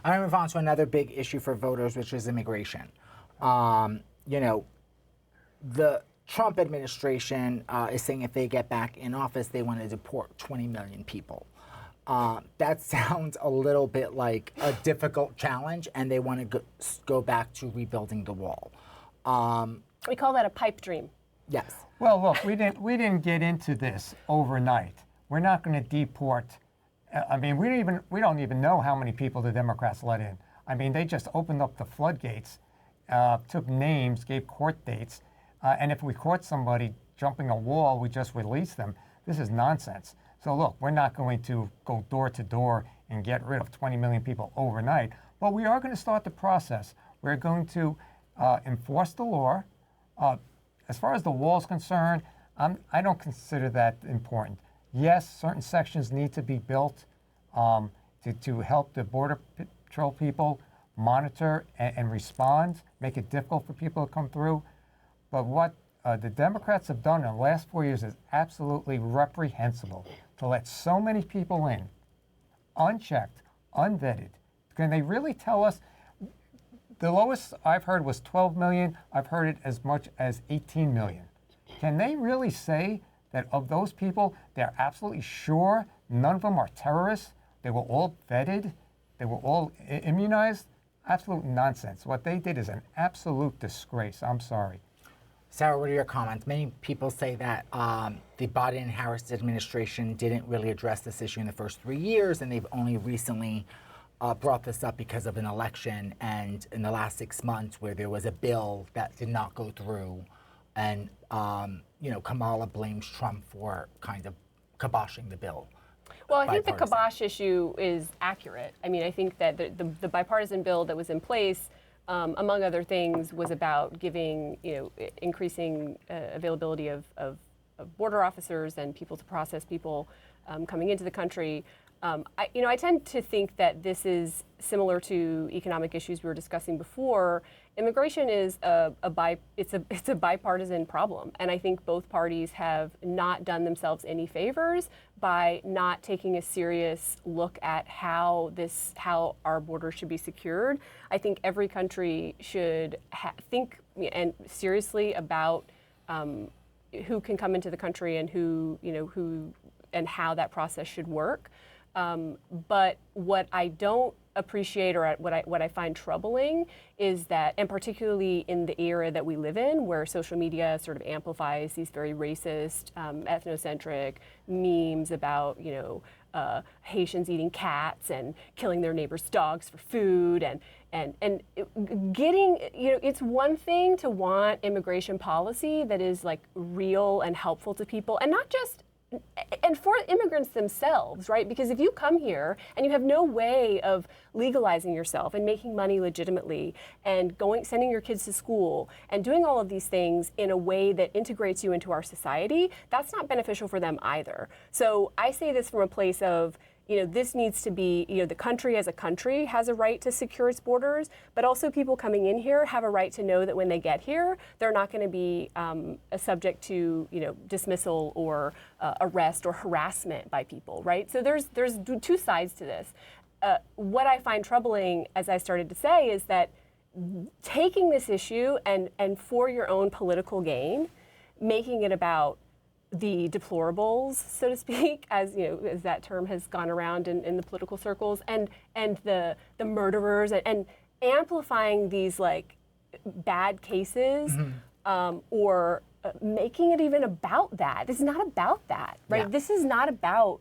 I'm going to move on to another big issue for voters, which is immigration. You know, the Trump administration is saying if they get back in office, they want to deport 20 million people. That sounds a little bit like a difficult challenge, and they want to go back to rebuilding the wall. We call that a pipe dream. Yes. Well, look, we didn't get into this overnight. We're not going to deport. I mean, we don't even know how many people the Democrats let in. I mean, they just opened up the floodgates, took names, gave court dates, and if we caught somebody jumping a wall, we just release them. This is nonsense. So look, we're not going to go door to door and get rid of 20 million people overnight, but we are going to start the process. We're going to enforce the law. As far as the wall is concerned, I don't consider that important. Yes, certain sections need to be built to help the Border Patrol people monitor and respond, make it difficult for people to come through. But what the Democrats have done in the last 4 years is absolutely reprehensible. To let so many people in, unchecked, unvetted. Can they really tell us? The lowest I've heard was 12 million. I've heard it as much as 18 million. Can they really say that of those people, they're absolutely sure none of them are terrorists? They were all vetted? They were all immunized? Absolute nonsense. What they did is an absolute disgrace. I'm sorry. Sara, what are your comments? Many people say that the Biden and Harris administration didn't really address this issue in the first 3 years, and they've only recently brought this up because of an election and in the last 6 months where there was a bill that did not go through, and you know, Kamala blames Trump for kind of kiboshing the bill. Well, I think the kibosh issue is accurate. I mean, I think that the bipartisan bill that was in place, among other things, was about giving, increasing availability of border officers and people to process people coming into the country. I tend to think that this is similar to economic issues we were discussing before. Immigration is it's a bipartisan problem, and I think both parties have not done themselves any favors by not taking a serious look at how our border should be secured. I think every country should think and seriously about who can come into the country and who and how that process should work. But what I don't appreciate, or what I find troubling, is that, and particularly in the era that we live in, where social media sort of amplifies these very racist, ethnocentric memes about Haitians eating cats and killing their neighbors' dogs for food, and getting, it's one thing to want immigration policy that is like real and helpful to people, and not just. And for immigrants themselves, right? Because if you come here and you have no way of legalizing yourself and making money legitimately and sending your kids to school and doing all of these things in a way that integrates you into our society, that's not beneficial for them either. So I say this from a place of, this needs to be, the country as a country has a right to secure its borders, but also people coming in here have a right to know that when they get here, they're not going to be subject to, dismissal or arrest or harassment by people, right? So there's two sides to this. What I find troubling, as I started to say, is that taking this issue and for your own political gain, making it about the deplorables, so to speak, as as that term has gone around in the political circles, and the murderers, and amplifying these like bad cases, or making it even about that. This is not about that, right? Yeah. This is not about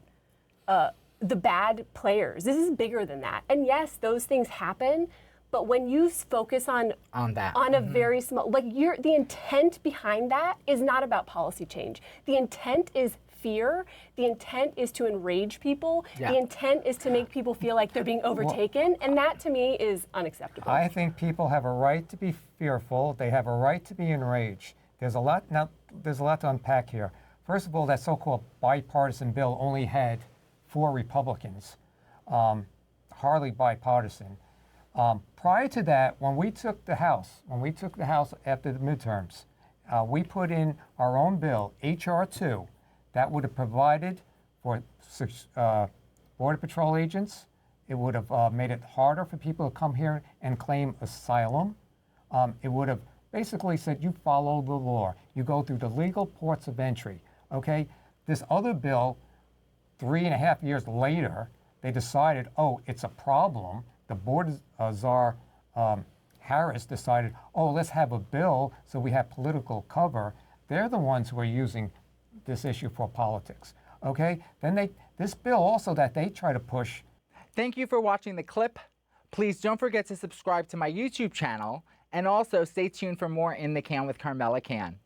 the bad players. This is bigger than that. And yes, those things happen. But when you focus on that, on a very small, the intent behind that is not about policy change. The intent is fear. The intent is to enrage people. Yeah. The intent is to make people feel like they're being overtaken. And that, to me, is unacceptable. I think people have a right to be fearful. They have a right to be enraged. There's a lot to unpack here. First of all, that so-called bipartisan bill only had 4 Republicans, hardly bipartisan. Prior to that, when we took the House after the midterms, we put in our own bill, H.R. 2, that would have provided for Border Patrol agents It would have made it harder for people to come here and claim asylum. It would have basically said you follow the law. You go through the legal ports of entry. Okay? This other bill, 3.5 years later, they decided, oh, it's a problem. The board czar Harris decided, oh, let's have a bill so we have political cover. They're the ones who are using this issue for politics. Okay? Then this bill also that they try to push. Thank you for watching the clip. Please don't forget to subscribe to my YouTube channel, and also stay tuned for more In the Can with Carmella Cann.